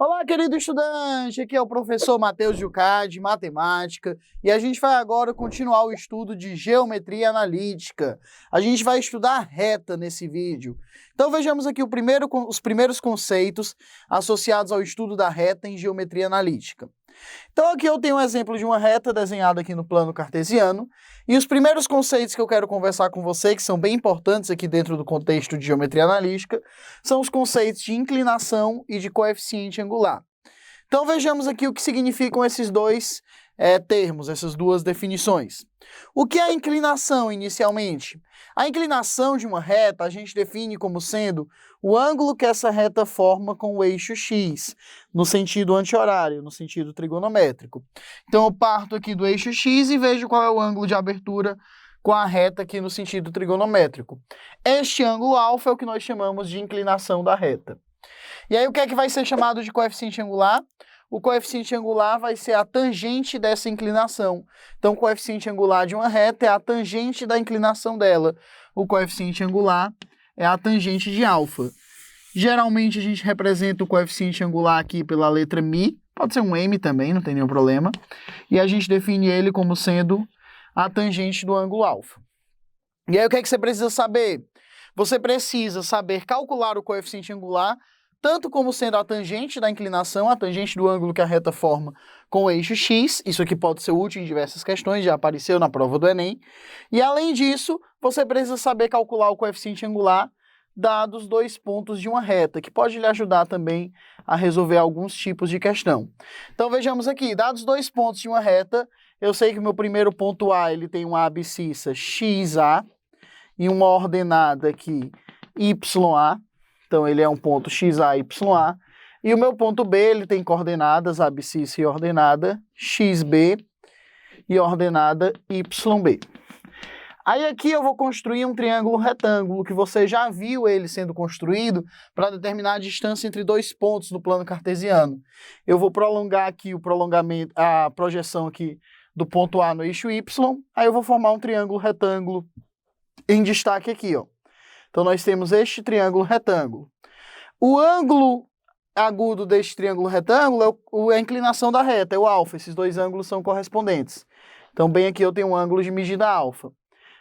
Olá, querido estudante! Aqui é o professor Matheus Jucá, de Matemática, e a gente vai agora continuar o estudo de Geometria Analítica. A gente vai estudar reta nesse vídeo. Então vejamos aqui os primeiros conceitos associados ao estudo da reta em Geometria Analítica. Então aqui eu tenho um exemplo de uma reta desenhada aqui no plano cartesiano, e os primeiros conceitos que eu quero conversar com você, que são bem importantes aqui dentro do contexto de geometria analítica, são os conceitos de inclinação e de coeficiente angular. Então vejamos aqui o que significam esses dois termos, essas duas definições. O que é a inclinação inicialmente? A inclinação de uma reta a gente define como sendo o ângulo que essa reta forma com o eixo x, no sentido anti-horário, no sentido trigonométrico. Então eu parto aqui do eixo x e vejo qual é o ângulo de abertura com a reta aqui no sentido trigonométrico. Este ângulo alfa é o que nós chamamos de inclinação da reta. E aí o que é que vai ser chamado de coeficiente angular? O coeficiente angular vai ser a tangente dessa inclinação. Então, o coeficiente angular de uma reta é a tangente da inclinação dela. O coeficiente angular é a tangente de alfa. Geralmente, a gente representa o coeficiente angular aqui pela letra μ. Pode ser um m também, não tem nenhum problema. E a gente define ele como sendo a tangente do ângulo alfa. E aí, o que é que você precisa saber? Você precisa saber calcular o coeficiente angular tanto como sendo a tangente da inclinação, a tangente do ângulo que a reta forma com o eixo x, isso aqui pode ser útil em diversas questões, já apareceu na prova do Enem, e além disso, você precisa saber calcular o coeficiente angular dados dois pontos de uma reta, que pode lhe ajudar também a resolver alguns tipos de questão. Então vejamos aqui, dados dois pontos de uma reta, eu sei que o meu primeiro ponto A ele tem uma abscissa XA e uma ordenada aqui YA, então, ele é um ponto XA, YA. E o meu ponto B, ele tem coordenadas, abscissa e ordenada, XB e ordenada YB. Aí aqui eu vou construir um triângulo retângulo, que você já viu ele sendo construído para determinar a distância entre dois pontos no plano cartesiano. Eu vou prolongar aqui a projeção aqui do ponto A no eixo Y, aí eu vou formar um triângulo retângulo em destaque aqui, ó. Então, nós temos este triângulo retângulo. O ângulo agudo deste triângulo retângulo é a inclinação da reta, é o alfa. Esses dois ângulos são correspondentes. Então, bem aqui eu tenho um ângulo de medida alfa.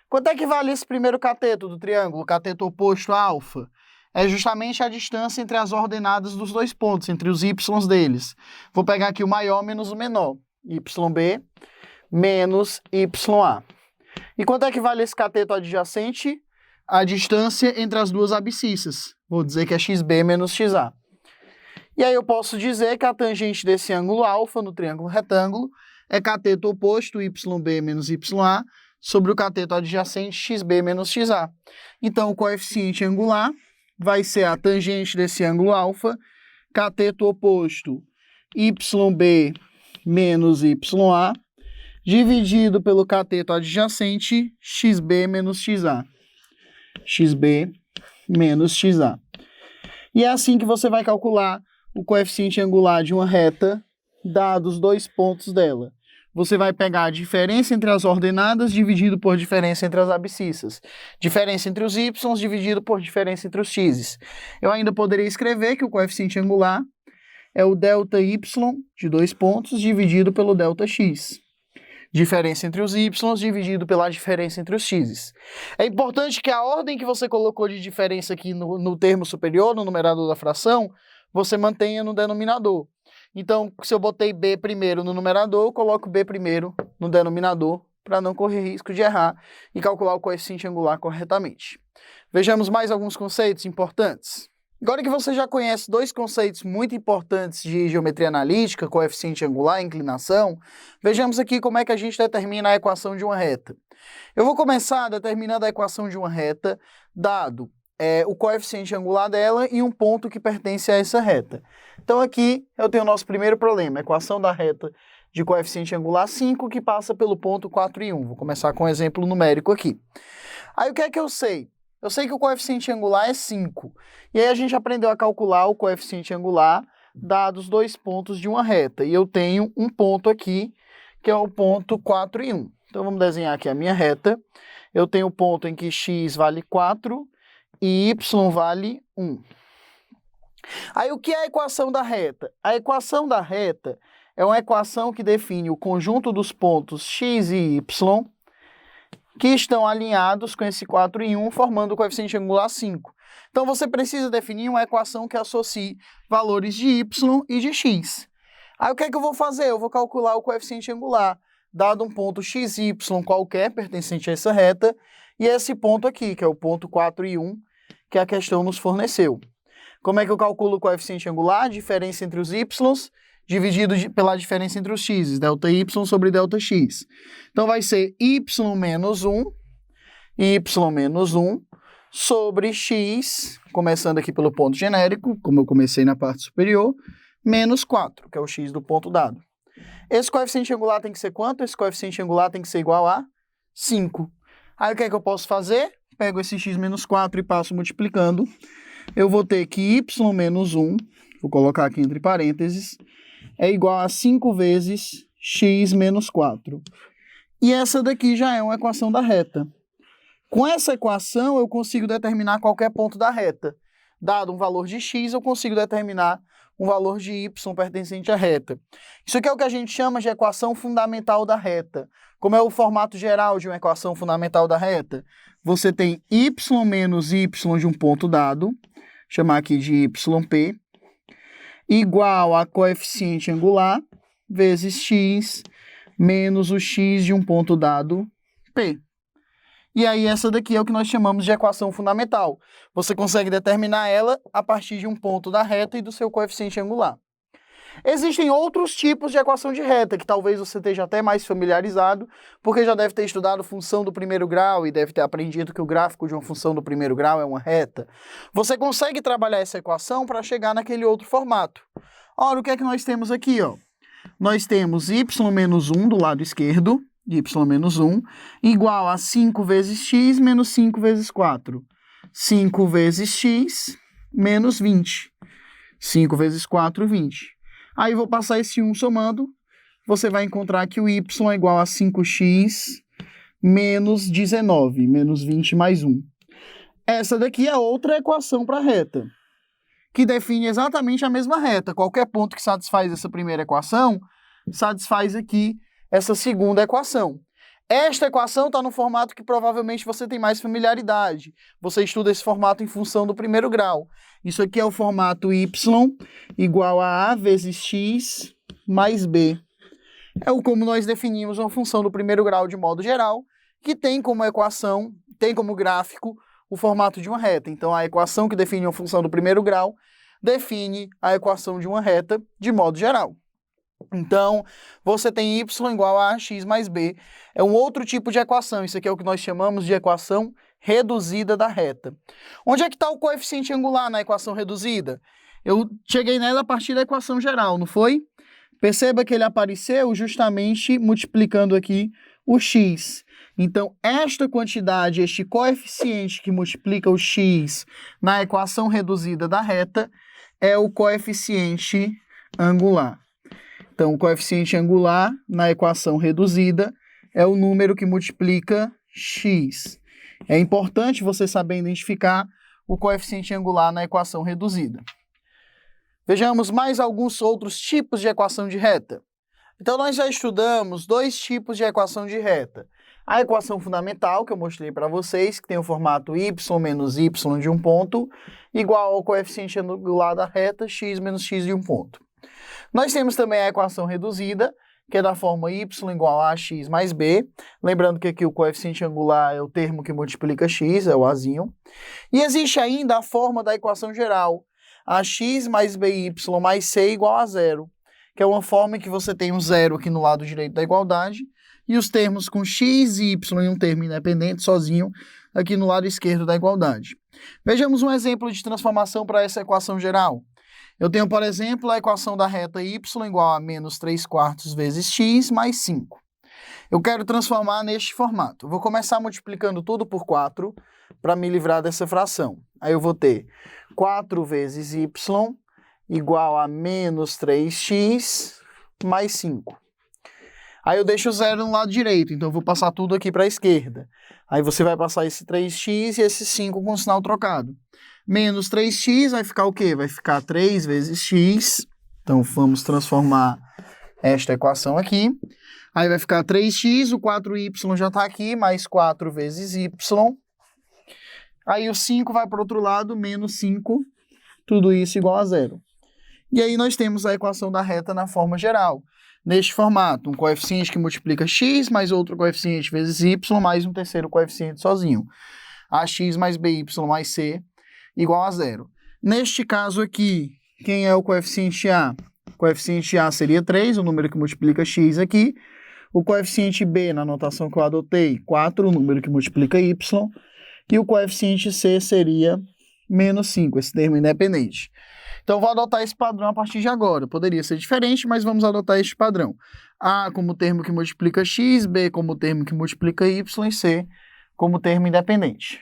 Quanto é que vale esse primeiro cateto do triângulo, o cateto oposto a alfa? É justamente a distância entre as ordenadas dos dois pontos, entre os y's deles. Vou pegar aqui o maior menos o menor. YB menos YA. E quanto é que vale esse cateto adjacente? A distância entre as duas abscissas. Vou dizer que é XB menos XA. E aí eu posso dizer que a tangente desse ângulo alfa no triângulo retângulo é cateto oposto YB menos YA sobre o cateto adjacente XB menos XA. Então o coeficiente angular vai ser a tangente desse ângulo alfa, cateto oposto YB menos YA, dividido pelo cateto adjacente XB menos XA. XB menos XA. E é assim que você vai calcular o coeficiente angular de uma reta, dados dois pontos dela. Você vai pegar a diferença entre as ordenadas dividido por diferença entre as abscissas. Diferença entre os y dividido por diferença entre os x. Eu ainda poderia escrever que o coeficiente angular é o ΔY de dois pontos dividido pelo ΔX. Diferença entre os y dividido pela diferença entre os x. É importante que a ordem que você colocou de diferença aqui no termo superior, no numerador da fração, você mantenha no denominador. Então, se eu botei b primeiro no numerador, eu coloco b primeiro no denominador, para não correr risco de errar e calcular o coeficiente angular corretamente. Vejamos mais alguns conceitos importantes. Agora que você já conhece dois conceitos muito importantes de geometria analítica, coeficiente angular e inclinação, vejamos aqui como é que a gente determina a equação de uma reta. Eu vou começar determinando a equação de uma reta, dado o coeficiente angular dela e um ponto que pertence a essa reta. Então aqui eu tenho o nosso primeiro problema, a equação da reta de coeficiente angular 5, que passa pelo ponto 4 e 1. Vou começar com um exemplo numérico aqui. Aí o que é que eu sei? Eu sei que o coeficiente angular é 5. E aí a gente aprendeu a calcular o coeficiente angular dados dois pontos de uma reta. E eu tenho um ponto aqui, que é o ponto 4 e 1. Então vamos desenhar aqui a minha reta. Eu tenho o ponto em que x vale 4 e y vale 1. Aí, o que é a equação da reta? A equação da reta é uma equação que define o conjunto dos pontos x e y que estão alinhados com esse 4 e 1, formando o coeficiente angular 5. Então, você precisa definir uma equação que associe valores de y e de x. Aí, o que é que eu vou fazer? Eu vou calcular o coeficiente angular, dado um ponto x e y qualquer pertencente a essa reta, e esse ponto aqui, que é o ponto 4 e 1, que a questão nos forneceu. Como é que eu calculo o coeficiente angular? Diferença entre os y's dividido pela diferença entre os x's, ΔY sobre ΔX. Então, vai ser y menos 1 sobre x, começando aqui pelo ponto genérico, como eu comecei na parte superior, menos 4, que é o x do ponto dado. Esse coeficiente angular tem que ser quanto? Esse coeficiente angular tem que ser igual a 5. Aí, o que é que eu posso fazer? Pego esse x menos 4 e passo multiplicando. Eu vou ter que y menos 1, vou colocar aqui entre parênteses, é igual a 5 vezes x menos 4. E essa daqui já é uma equação da reta. Com essa equação, eu consigo determinar qualquer ponto da reta. Dado um valor de x, eu consigo determinar um valor de y pertencente à reta. Isso aqui é o que a gente chama de equação fundamental da reta. Como é o formato geral de uma equação fundamental da reta? Você tem y menos y de um ponto dado, chamar aqui de yp, igual a coeficiente angular vezes x menos o x de um ponto dado, p. E aí essa daqui é o que nós chamamos de equação fundamental. Você consegue determinar ela a partir de um ponto da reta e do seu coeficiente angular. Existem outros tipos de equação de reta, que talvez você esteja até mais familiarizado, porque já deve ter estudado função do primeiro grau e deve ter aprendido que o gráfico de uma função do primeiro grau é uma reta. Você consegue trabalhar essa equação para chegar naquele outro formato. Ora, o que é que nós temos aqui, ó? Nós temos y menos 1 do lado esquerdo, y menos 1, igual a 5 vezes x menos 5 vezes 4. 5 vezes x menos 20. 5 vezes 4, 20. Aí vou passar esse 1 somando, você vai encontrar que o y é igual a 5x menos 19, menos 20 mais 1. Essa daqui é outra equação para a reta, que define exatamente a mesma reta. Qualquer ponto que satisfaz essa primeira equação, satisfaz aqui essa segunda equação. Esta equação está no formato que provavelmente você tem mais familiaridade. Você estuda esse formato em função do primeiro grau. Isso aqui é o formato y igual a vezes x mais b. É como nós definimos uma função do primeiro grau de modo geral, que tem como equação, tem como gráfico o formato de uma reta. Então, a equação que define uma função do primeiro grau define a equação de uma reta de modo geral. Então, você tem y igual a x mais b. É um outro tipo de equação. Isso aqui é o que nós chamamos de equação reduzida da reta. Onde é que está o coeficiente angular na equação reduzida? Eu cheguei nela a partir da equação geral, não foi? Perceba que ele apareceu justamente multiplicando aqui o x. Então, esta quantidade, este coeficiente que multiplica o x na equação reduzida da reta é o coeficiente angular. Então, o coeficiente angular na equação reduzida é o número que multiplica x. É importante você saber identificar o coeficiente angular na equação reduzida. Vejamos mais alguns outros tipos de equação de reta. Então, nós já estudamos dois tipos de equação de reta. A equação fundamental, que eu mostrei para vocês, que tem o formato y menos y de um ponto, igual ao coeficiente angular da reta, x menos x de um ponto. Nós temos também a equação reduzida, que é da forma y igual a x mais b. Lembrando que aqui o coeficiente angular é o termo que multiplica x, é o azinho. E existe ainda a forma da equação geral, ax mais by mais c igual a zero, que é uma forma em que você tem um zero aqui no lado direito da igualdade, e os termos com x e y e um termo independente sozinho aqui no lado esquerdo da igualdade. Vejamos um exemplo de transformação para essa equação geral. Eu tenho, por exemplo, a equação da reta y igual a menos 3/4 vezes x mais 5. Eu quero transformar neste formato. Eu vou começar multiplicando tudo por 4 para me livrar dessa fração. Aí eu vou ter 4 vezes y igual a menos 3x mais 5. Aí eu deixo o zero no lado direito, então eu vou passar tudo aqui para a esquerda. Aí você vai passar esse 3x e esse 5 com sinal trocado. menos 3x vai ficar o quê? Vai ficar 3 vezes x. Então, vamos transformar esta equação aqui. Aí vai ficar 3x, o 4y já está aqui, mais 4 vezes y. Aí o 5 vai para o outro lado, menos 5, tudo isso igual a zero. E aí nós temos a equação da reta na forma geral. Neste formato, um coeficiente que multiplica x, mais outro coeficiente vezes y, mais um terceiro coeficiente sozinho. Ax mais by mais c igual a zero. Neste caso aqui, quem é o coeficiente a? O coeficiente a seria 3, o número que multiplica x aqui. O coeficiente b, na notação que eu adotei, 4, o número que multiplica y. E o coeficiente c seria menos 5, esse termo independente. Então, vou adotar esse padrão a partir de agora. Poderia ser diferente, mas vamos adotar este padrão. A como termo que multiplica x, b como termo que multiplica y e c como termo independente.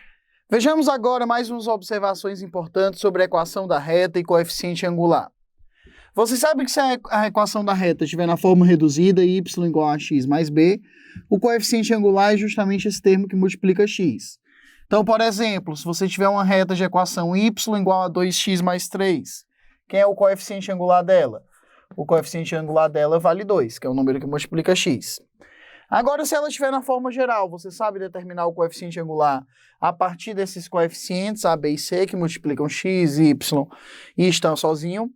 Vejamos agora mais umas observações importantes sobre a equação da reta e coeficiente angular. Você sabe que se a equação da reta estiver na forma reduzida, y igual a x mais b, o coeficiente angular é justamente esse termo que multiplica x. Então, por exemplo, se você tiver uma reta de equação y igual a 2x mais 3, quem é o coeficiente angular dela? O coeficiente angular dela vale 2, que é o número que multiplica x. Agora, se ela estiver na forma geral, você sabe determinar o coeficiente angular a partir desses coeficientes a, b e c, que multiplicam x, y e estão sozinhos.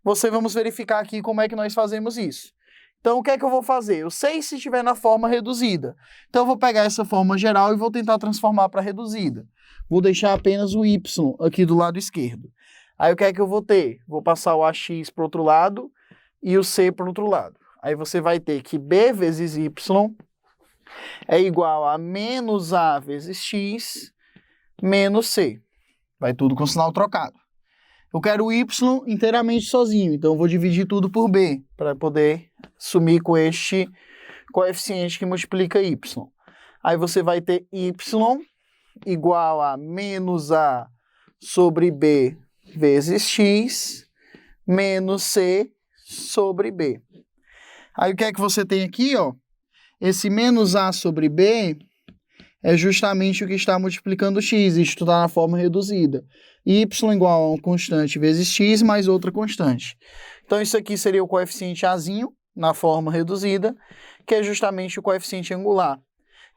Vamos verificar aqui como é que nós fazemos isso. Então, o que é que eu vou fazer? Eu sei se estiver na forma reduzida. Então, eu vou pegar essa forma geral e vou tentar transformar para reduzida. Vou deixar apenas o y aqui do lado esquerdo. Aí, o que é que eu vou ter? Vou passar o ax para o outro lado e o c para o outro lado. Aí, você vai ter que b vezes y é igual a menos a vezes x menos c. Vai tudo com sinal trocado. Eu quero o y inteiramente sozinho, então eu vou dividir tudo por b, para poder sumir com este coeficiente que multiplica y. Aí você vai ter y igual a menos a sobre b vezes x menos c sobre b. Aí o que é que você tem aqui, ó? Esse menos a sobre b é justamente o que está multiplicando x, isto está na forma reduzida. Y igual a uma constante vezes x mais outra constante. Então, isso aqui seria o coeficiente azinho, na forma reduzida, que é justamente o coeficiente angular.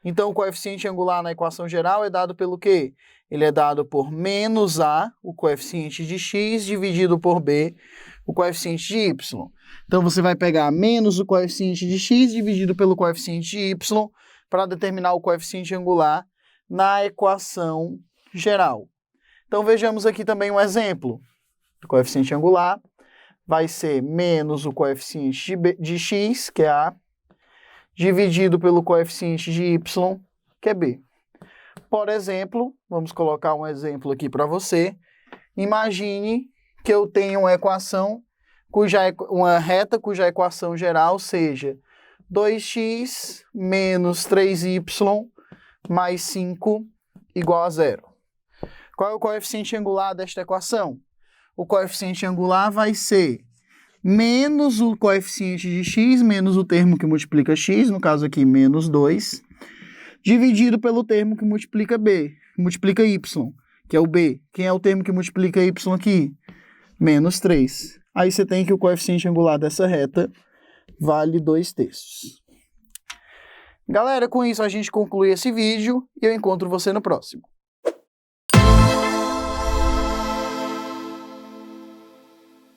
Então, o coeficiente angular na equação geral é dado pelo quê? Ele é dado por menos a, o coeficiente de x, dividido por b, o coeficiente de y. Então, você vai pegar menos o coeficiente de x dividido pelo coeficiente de y para determinar o coeficiente angular na equação geral. Então, vejamos aqui também um exemplo. O coeficiente angular vai ser menos o coeficiente de x, que é a, dividido pelo coeficiente de y, que é b. Por exemplo, vamos colocar um exemplo aqui para você. Imagine que eu tenho uma equação, uma reta cuja equação geral seja 2x menos 3y mais 5 igual a zero. Qual é o coeficiente angular desta equação? O coeficiente angular vai ser menos o coeficiente de x, menos o termo que multiplica x, no caso aqui menos 2, dividido pelo termo que multiplica y, que é o b. Quem é o termo que multiplica y aqui? Menos 3. Aí você tem que o coeficiente angular dessa reta vale 2/3. Galera, com isso a gente conclui esse vídeo e eu encontro você no próximo.